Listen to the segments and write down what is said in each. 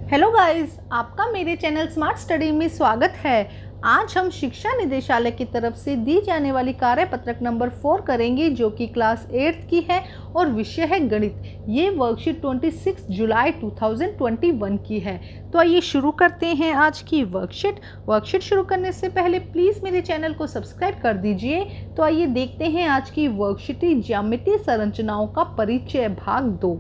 Hello guys, आपका मेरे channel smart study में स्वागत है। आज हम शिक्षा निदेशालय की तरफ से दी जाने वाली कार्यपत्रक नंबर 4 करेंगे, जो कि क्लास 8 की है और विषय है गणित। ये वर्कशीट 26 जुलाई 2021 की है। तो आइए शुरू करते हैं आज की वर्कशीट शुरू करने से पहले प्लीज़ मेरे चैनल को सब्सक्राइब कर दीजिए। तो आइए देखते हैं आज की वर्कशीट, ज्यामितीय संरचनाओं का परिचय भाग 2।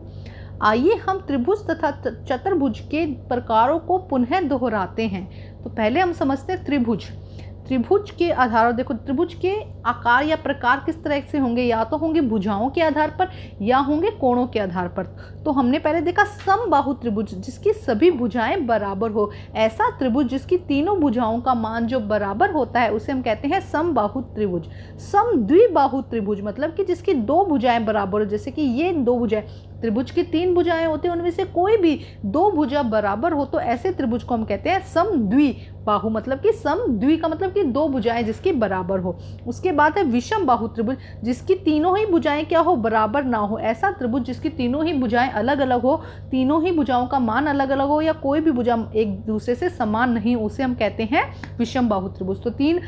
आइए हम त्रिभुज तथा चतुर्भुज के प्रकारों को पुनः दोहराते हैं। तो पहले हम समझते हैं त्रिभुज के आधार। देखो, त्रिभुज के आकार या प्रकार किस तरह से होंगे, या तो होंगे भुजाओं के आधार पर या होंगे कोणों के आधार पर। तो हमने पहले देखा समबाहु त्रिभुज, जिसकी सभी भुजाएं बराबर हो। ऐसा त्रिभुज जिसकी तीनों भुजाओं का मान जो बराबर होता है उसे हम कहते हैं समबाहु त्रिभुज। समद्विबाहु त्रिभुज मतलब कि जिसकी दो भुजाएं बराबर हो, जैसे कि ये दो भुजाएं। त्रिभुज की तीन भुजाएं होती हैं, उनमें से कोई भी दो भुजा बराबर हो तो ऐसे त्रिभुज को हम कहते हैं समद्विबाहु। मतलब कि समद्वि का मतलब कि दो भुजाएं जिसकी बराबर हो। उसके बाद है विषम बाहु त्रिभुज, जिसकी तीनों ही भुजाएं क्या हो, बराबर ना हो। ऐसा त्रिभुज जिसकी तीनों ही भुजाएं अलग अलग हो, तीनों ही भुजाओं का मान अलग अलग हो, या कोई भी भुजा एक दूसरे से समान नहीं, उसे हम कहते हैं विषम बाहु त्रिभुज। तो तीन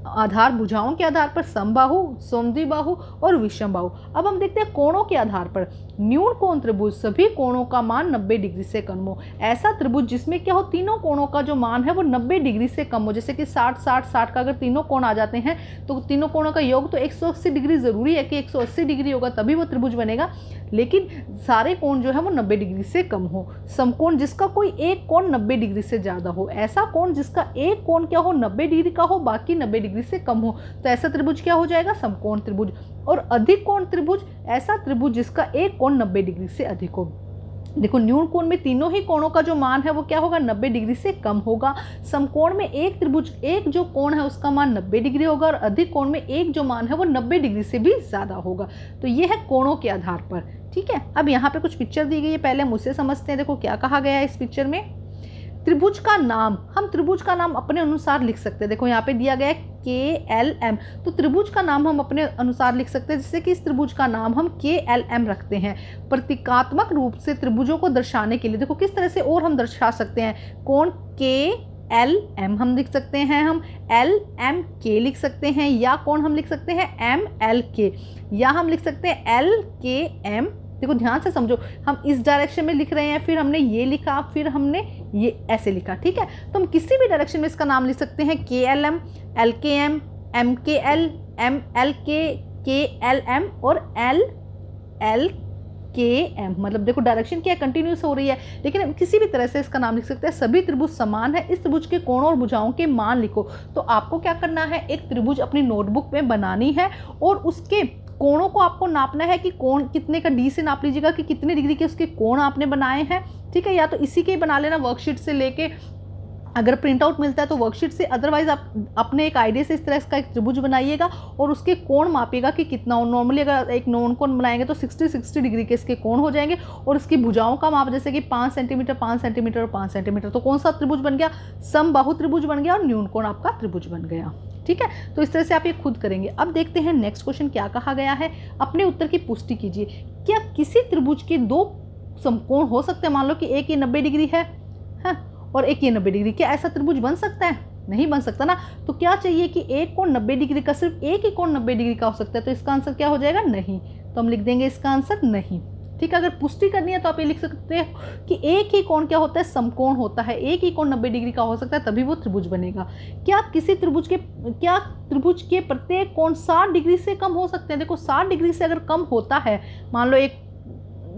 आधार भुजाओं के आधार पर समबाहु, समद्विबाहु और विषम बाहु। अब हम देखते हैं कोणों के आधार पर। न्यून कोण त्रिभुज, सभी कोणों का मान 90 डिग्री से कम हो। ऐसा त्रिभुज जिसमें क्या हो, तीनों कोणों का जो मान है वो 90 डिग्री से कम हो। जैसे कि 60 60 60 का अगर तीनों कोण आ जाते हैं तो तीनों कोणों का योग तो 180 डिग्री जरूरी है कि 180 डिग्री होगा तभी वो त्रिभुज बनेगा। लेकिन सारे कोण जो है वो 90 डिग्री से कम हो। समकोण जिसका कोई एक कोण 90 डिग्री से ज्यादा हो। ऐसा कोण जिसका एक कोण क्या हो, 90 डिग्री का हो, बाकी 90 डिग्री से कम हो, तो ऐसा त्रिभुज क्या हो जाएगा, समकोण त्रिभुज। और अधिक कोण त्रिभुज, ऐसा त्रिभुज जिसका एक कोण 90 डिग्री से अधिक हो। देखो, न्यून कोण में तीनों ही कोणों का जो मान है वो क्या होगा, 90 डिग्री से कम होगा। समकोण में एक त्रिभुज, एक जो कोण है उसका मान 90 डिग्री होगा, और अधिक कोण में एक जो मान है वो 90 डिग्री से भी ज्यादा होगा। तो ये है कोणों के आधार पर। ठीक है, अब यहाँ पे कुछ पिक्चर दी गई है, पहले हम उससे समझते हैं। देखो क्या कहा गया है इस पिक्चर में। त्रिभुज का नाम, हम त्रिभुज का नाम अपने अनुसार लिख सकते हैं। देखो यहाँ पे दिया गया है KLM, तो त्रिभुज का नाम हम अपने अनुसार लिख सकते हैं, जैसे कि इस त्रिभुज का नाम हम KLM रखते हैं। प्रतीकात्मक रूप से त्रिभुजों को दर्शाने के लिए देखो किस तरह से और हम दर्शा सकते हैं। कोण KLM हम लिख सकते हैं, हम LMK लिख सकते हैं, या कोण हम लिख सकते हैं MLK, या हम लिख सकते हैं LKM। देखो ध्यान से समझो, हम इस डायरेक्शन में लिख रहे हैं, फिर हमने ये लिखा, फिर हमने ये ऐसे लिखा। ठीक है, तो हम किसी भी डायरेक्शन में इसका नाम लिख सकते हैं। KLM, LKM, MKL, MLK, KLM और LLKM। मतलब देखो डायरेक्शन क्या कंटिन्यूस हो रही है, लेकिन हम किसी भी तरह से इसका नाम लिख सकते हैं। सभी त्रिभुज समान है, इस त्रिभुज के कोणों और भुजाओं के मान लिखो। तो आपको क्या करना है, एक त्रिभुज अपनी नोटबुक में बनानी है और उसके कोणों को आपको नापना है कि कोण कितने का, डी से नाप लीजिएगा कि कितने डिग्री के उसके कोण आपने बनाए हैं। ठीक है, या तो इसी के ही बना लेना वर्कशीट से लेके, अगर प्रिंट आउट मिलता है तो वर्कशीट से, अदरवाइज आप अपने एक आइडिया से इस तरह का एक त्रिभुज बनाइएगा और उसके कोण मापिएगा कि कितना हो। नॉर्मली अगर एक नॉन कोण बनाएंगे तो 60 डिग्री के इसके कोण हो जाएंगे, और इसकी भुजाओं का माप जैसे कि 5 सेंटीमीटर 5 सेंटीमीटर और 5 सेंटीमीटर। तो कौन सा त्रिभुज बन गया, समबाहु त्रिभुज बन गया और न्यून कोण आपका त्रिभुज बन गया। ठीक है, तो इस तरह से आप ये खुद करेंगे। अब देखते हैं नेक्स्ट क्वेश्चन क्या कहा गया है। अपने उत्तर की पुष्टि कीजिए। क्या किसी त्रिभुज के दो समकोण हो सकते हैं? मान लो कि एक ये 90 डिग्री है और एक ये 90 डिग्री, क्या ऐसा त्रिभुज बन सकता है? नहीं बन सकता ना। तो क्या चाहिए कि एक कोण 90 डिग्री का, सिर्फ एक ही कोण 90 डिग्री का हो सकता है। तो इसका आंसर क्या हो जाएगा, नहीं। तो हम लिख देंगे इसका आंसर नहीं। ठीक है, अगर पुष्टि करनी है तो आप ये लिख सकते हैं कि एक ही कोण क्या होता है, समकोण होता है। एक ही कोण 90 डिग्री का हो सकता है, तभी वो त्रिभुज बनेगा। क्या त्रिभुज के प्रत्येक कोण 60 डिग्री से कम हो सकते हैं? देखो 60 डिग्री से अगर कम होता है, मान लो एक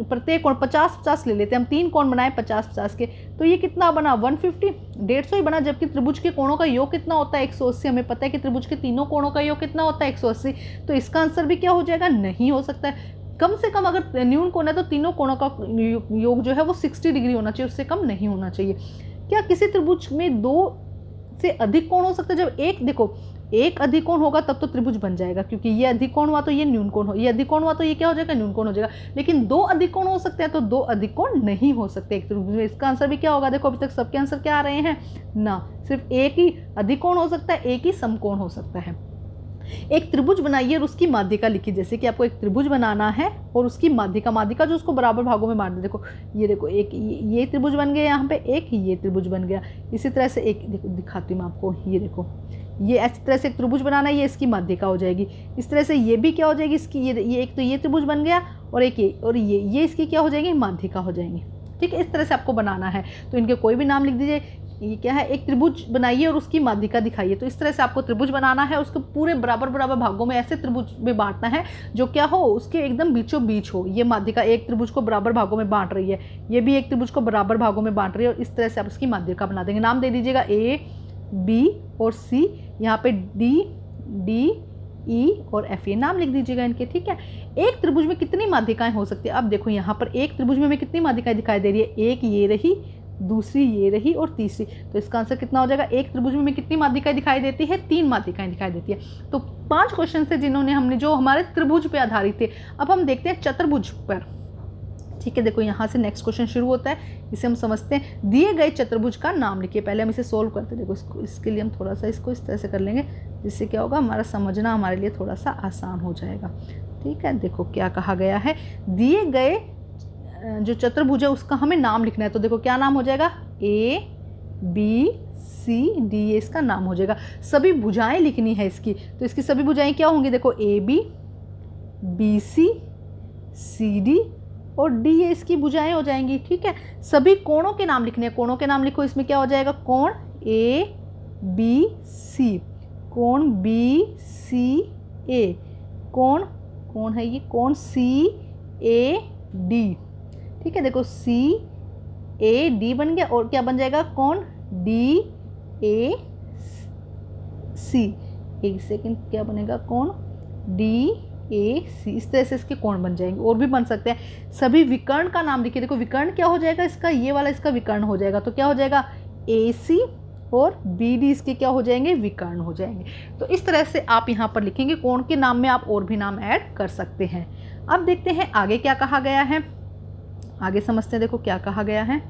प्रत्येक कोण 50-50 ले लेते हैं हम, 3 कोण बनाए 50-50 के, तो ये कितना बना, 150, 150 ही बना। जबकि त्रिभुज के कोणों का योग कितना होता है, 180। हमें पता है कि त्रिभुज के तीनों कोणों का योग कितना होता है, 180। तो इसका आंसर भी क्या हो जाएगा, नहीं हो सकता है। कम से कम अगर न्यून कोण है तो तीनों कोणों का योग जो है वो 60 डिग्री होना चाहिए, उससे कम नहीं होना चाहिए। क्या किसी त्रिभुज में दो से अधिक कोण हो सकते हैं? जब एक, देखो एक अधिक कोण होगा तब तो त्रिभुज बन जाएगा, क्योंकि ये अधिक कोण हुआ तो ये न्यून कोण हो, ये अधिक कोण हुआ तो ये क्या हो जाएगा, न्यून कोण हो जाएगा। लेकिन दो अधिक कोण हो सकते हैं, तो दो अधिक कोण नहीं हो सकते एक त्रिभुज में। इसका आंसर भी क्या होगा, देखो अभी तक सबके आंसर क्या आ रहे हैं ना, सिर्फ एक ही अधिक कोण हो सकता है, एक ही समकोण हो सकता है। एक त्रिभुज बनाइए और उसकी माध्यिका लिखिए। जैसे कि आपको एक त्रिभुज बनाना है और उसकी माध्यिका जो उसको बराबर भागों में बांट दे। देखो ये देखो, एक ये त्रिभुज बन गया यहाँ पे, एक ये त्रिभुज बन गया। इसी तरह से एक देखो, दिखाती हूँ मैं आपको, ये देखो, ये इस तरह से एक त्रिभुज बनाना है, ये इसकी माध्यिका हो जाएगी। इस तरह से ये भी क्या हो जाएगी इसकी, ये एक तो ये त्रिभुज बन गया और एक ये, और ये इसकी क्या हो जाएगी, माध्यिका हो जाएंगी। ठीक है, इस तरह से आपको बनाना है। तो इनके कोई भी नाम लिख दीजिए। ये क्या है, एक त्रिभुज बनाइए और उसकी माध्यिका दिखाइए। तो इस तरह से आपको त्रिभुज बनाना है, उसको पूरे बराबर बराबर भागों में ऐसे त्रिभुज में बांटना है जो क्या हो, उसके एकदम बीचों बीच हो। ये माध्यिका एक त्रिभुज को बराबर भागों में बांट रही है, ये भी एक त्रिभुज को बराबर भागों में बांट रही है, और इस तरह से आप उसकी माध्यिका बना देंगे। नाम दे दीजिएगा A, B और C, यहाँ पे D, D, E और F, ये नाम लिख दीजिएगा इनके। ठीक है, एक त्रिभुज में कितनी माध्यिकाएं हो सकती है। अब देखो यहाँ पर एक त्रिभुज में हमें कितनी माध्यिकाएं दिखाई दे रही है, एक ये रही, दूसरी ये रही और तीसरी। तो इसका आंसर कितना हो जाएगा, एक त्रिभुज में हमें कितनी माध्यिकाएं दिखाई देती है, 3 माध्यिकाएं दिखाई देती है। तो 5 क्वेश्चन थे जिन्होंने हमने जो हमारे त्रिभुज पे आधारित थे। अब हम देखते हैं चतुर्भुज पर। ठीक है, देखो यहाँ से नेक्स्ट क्वेश्चन शुरू होता है, इसे हम समझते हैं। दिए गए चतुर्भुज का नाम लिखिए। पहले हम इसे सोल्व करते हैं। देखो इसके लिए हम थोड़ा सा इसको इस तरह से कर लेंगे, जिससे क्या होगा, हमारा समझना हमारे लिए थोड़ा सा आसान हो जाएगा। ठीक है, देखो क्या कहा गया है, दिए गए जो चतुर्भुज है उसका हमें नाम लिखना है। तो देखो क्या नाम हो जाएगा, A, B, C, D, ये इसका नाम हो जाएगा। सभी भुजाएं लिखनी है इसकी, तो इसकी सभी भुजाएं क्या होंगी, देखो AB, BC, CD और D, ये इसकी भुजाएं हो जाएंगी। ठीक है, सभी कोणों के नाम लिखने हैं। कोणों के नाम लिखो, इसमें क्या हो जाएगा, कोण ABC, कोण BCA, कोण है ये कोण CAD। ठीक है, देखो CAD बन गया, और क्या बन जाएगा, कोण DAC। एक सेकंड, क्या बनेगा, कोण DAC। इस तरह से इसके कोण बन जाएंगे, और भी बन सकते हैं। सभी विकर्ण का नाम लिखिए। देखो विकर्ण क्या हो जाएगा इसका, ये वाला इसका विकर्ण हो जाएगा। तो क्या हो जाएगा, AC और BD इसके क्या हो जाएंगे, विकर्ण हो जाएंगे। तो इस तरह से आप यहाँ पर लिखेंगे। कोण के नाम में आप और भी नाम ऐड कर सकते हैं। अब देखते हैं आगे क्या कहा गया है, आगे समझते हैं। देखो क्या कहा गया है,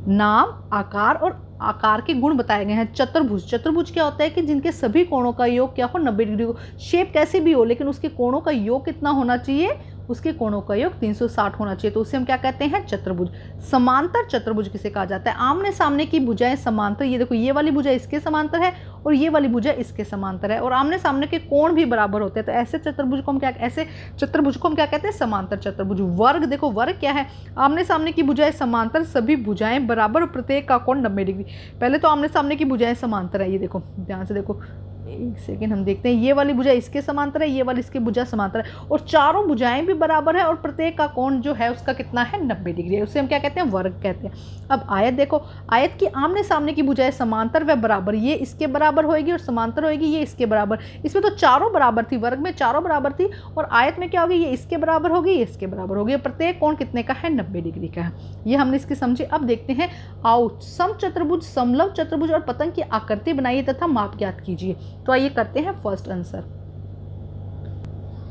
नाम, आकार और आकार के गुण बताए गए हैं। चतुर्भुज, चतुर्भुज क्या होता है कि जिनके सभी कोणों का योग क्या हो, 90 डिग्री हो। शेप कैसी भी हो, लेकिन उसके कोणों का योग कितना होना चाहिए, उसके कोणों का योग 360 होना चाहिए। तो उसे हम क्या कहते हैं, चतुर्भुज। समांतर चतुर्भुज किसे कहा जाता है, आमने सामने की भुजाएं समांतर। ये देखो ये वाली भुजा इसके समांतर है और ये वाली भुजा इसके समांतर है, और आमने सामने के कोण भी बराबर होते हैं। तो ऐसे चतुर्भुज को हम क्या, ऐसे चतुर्भुज को हम क्या कहते हैं, समांतर चतुर्भुज। वर्ग, देखो वर्ग क्या है, आमने सामने की भुजाएं समांतर, सभी भुजाएं बराबर और प्रत्येक का कोण 90 डिग्री। पहले तो आमने सामने की भुजाएं समांतर है, ये देखो ध्यान से देखो, एक सेकेंड हम देखते हैं। ये वाली भुजा इसके समांतर है, ये वाली इसकी भुजा समांतर है, और चारों भुजाएं भी बराबर है, और प्रत्येक का कोण जो है उसका कितना है, 90 डिग्री है। उसे हम क्या कहते हैं, वर्ग कहते हैं। अब आयत देखो, आयत की आमने सामने की भुजाएं समांतर व बराबर, ये इसके बराबर होगी और समांतर होगी ये इसके बराबर। इसमें तो चारों बराबर थी, वर्ग में चारों बराबर थी, और आयत में क्या होगी, ये इसके बराबर होगी, ये इसके बराबर होगी। प्रत्येक कोण कितने का है, 90 डिग्री का है। ये हमने इसकी समझी। अब देखते हैं आओ, समचतुर्भुज, समलंब चतुर्भुज और पतंग की आकृति बनाइए तथा माप ज्ञात कीजिए। तो आइए करते हैं फर्स्ट आंसर।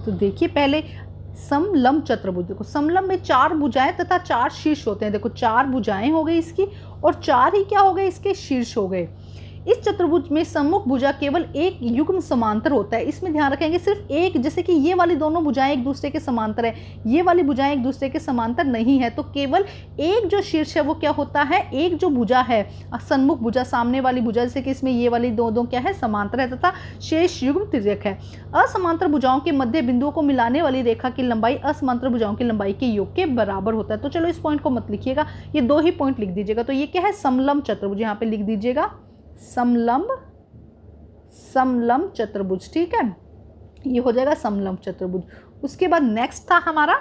तो देखिए पहले समलंब चतुर्भुज। देखो समलंब में 4 भुजाएं तथा 4 शीर्ष होते हैं। देखो 4 भुजाएं हो गई इसकी, और 4 ही क्या हो गए, इसके शीर्ष हो गए। इस चतुर्भुज में सम्मुख भुजा केवल एक युग्म समांतर होता है। इसमें ध्यान रखेंगे सिर्फ एक, जैसे कि ये वाली दोनों भुजाएं एक दूसरे के समांतर है, ये वाली भुजाएं एक दूसरे के समांतर नहीं है। तो केवल एक जो शीर्ष है वो क्या होता है, एक जो भुजा है सन्मुख भुजा, सामने वाली भुजा, जैसे कि इसमें ये वाली दो क्या है, समांतर है, तथा शेष युग्म तिर्यक है। असमांतर भुजाओं के मध्य बिंदुओं को मिलाने वाली रेखा की लंबाई असमांतर भुजाओं की लंबाई के योग के बराबर होता है। तो चलो इस पॉइंट को मत लिखिएगा, ये 2 ही पॉइंट लिख दीजिएगा। तो ये क्या है, समलंब चतुर्भुज, यहाँ पे लिख दीजिएगा समलंब चतुर्भुज। ठीक है, ये हो जाएगा समलंब चतुर्भुज। उसके बाद नेक्स्ट था हमारा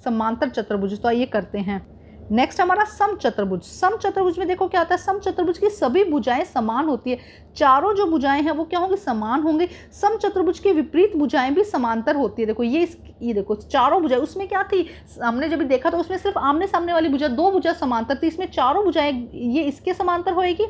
समांतर चतुर्भुज। तो आइए करते हैं नेक्स्ट हमारा सम चतुर्भुज। सम चतुर्भुज में देखो क्या होता है, सम चतुर्भुज की सभी भुजाएं समान होती है। चारों जो भुजाएं हैं वो क्या होंगी, समान होंगे। सम चतुर्भुज की विपरीत भुजाएं भी समांतर होती है। देखो ये देखो चारों भुजाएं, उसमें क्या थी, हमने जब देखा तो उसमें सिर्फ आमने सामने वाली भुजा, 2 भुजा समांतर थी। इसमें चारों भुजाएं, ये इसके समांतर होएगी,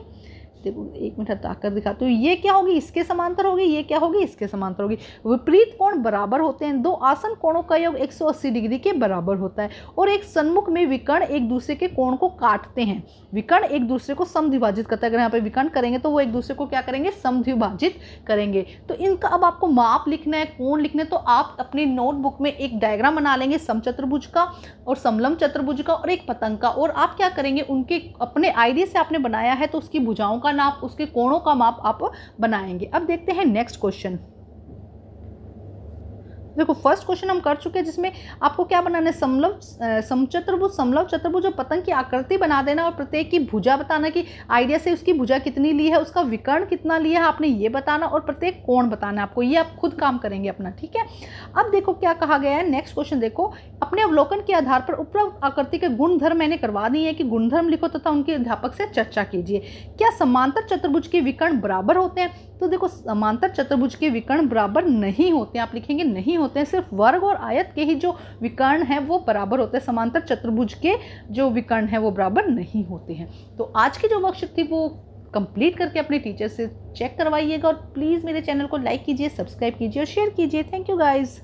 देखो 1 मिनट हटाकर दिखाती हूँ। ये क्या होगी, इसके समांतर होगी, ये क्या होगी, इसके समांतर होगी। विपरीत कोण बराबर होते हैं, दो आसन कोणों का योग 180 डिग्री के बराबर होता है। और एक सन्मुख में विकर्ण एक दूसरे के कोण को काटते हैं। विकर्ण एक दूसरे को समद्विभाजित करता है। अगर यहाँ पे विकर्ण करेंगे तो वो एक दूसरे को क्या करेंगे, समद्विभाजित करेंगे। तो इनका अब आपको माप लिखना है, कोण लिखना है, तो आप अपनी नोटबुक में एक डायग्राम बना लेंगे समचतुर्भुज का और समलंब चतुर्भुज का और एक पतंग का। और आप क्या करेंगे, उनके अपने आइडिया से आपने बनाया है तो उसकी भुजाओं का नाप, उसके कोणों का माप आप बनाएंगे। अब देखते हैं नेक्स्ट क्वेश्चन। देखो फर्स्ट क्वेश्चन हम कर चुके हैं, जिसमें आपको क्या बनाना है, समचतुर्भुज, समलंब चतुर्भुज और पतंग की आकृति बना देना और प्रत्येक की भुजा बताना कि आइडिया से उसकी भुजा कितनी ली है, उसका विकर्ण कितना लिया है आपने ये बताना और प्रत्येक कोण बताना है आपको। ये आप खुद काम करेंगे अपना, ठीक है। अब देखो क्या कहा गया है, नेक्स्ट क्वेश्चन देखो। अपने अवलोकन के आधार पर उपरोक्त आकृति के गुणधर्म मैंने करवा दिए हैं कि गुणधर्म लिखो तथा उनके अध्यापक से चर्चा कीजिए। क्या समांतर चतुर्भुज के विकर्ण बराबर होते हैं? तो देखो समांतर चतुर्भुज के विकर्ण बराबर नहीं होते हैं, आप लिखेंगे नहीं होते हैं। सिर्फ वर्ग और आयत के ही जो विकर्ण हैं वो बराबर होते हैं, समांतर चतुर्भुज के जो विकर्ण हैं वो बराबर नहीं होते हैं। तो आज की जो वर्कशीट थी वो कंप्लीट करके अपने टीचर से चेक करवाइएगा और प्लीज़ मेरे चैनल को लाइक कीजिए, सब्सक्राइब कीजिए और शेयर कीजिए। Thank you guys.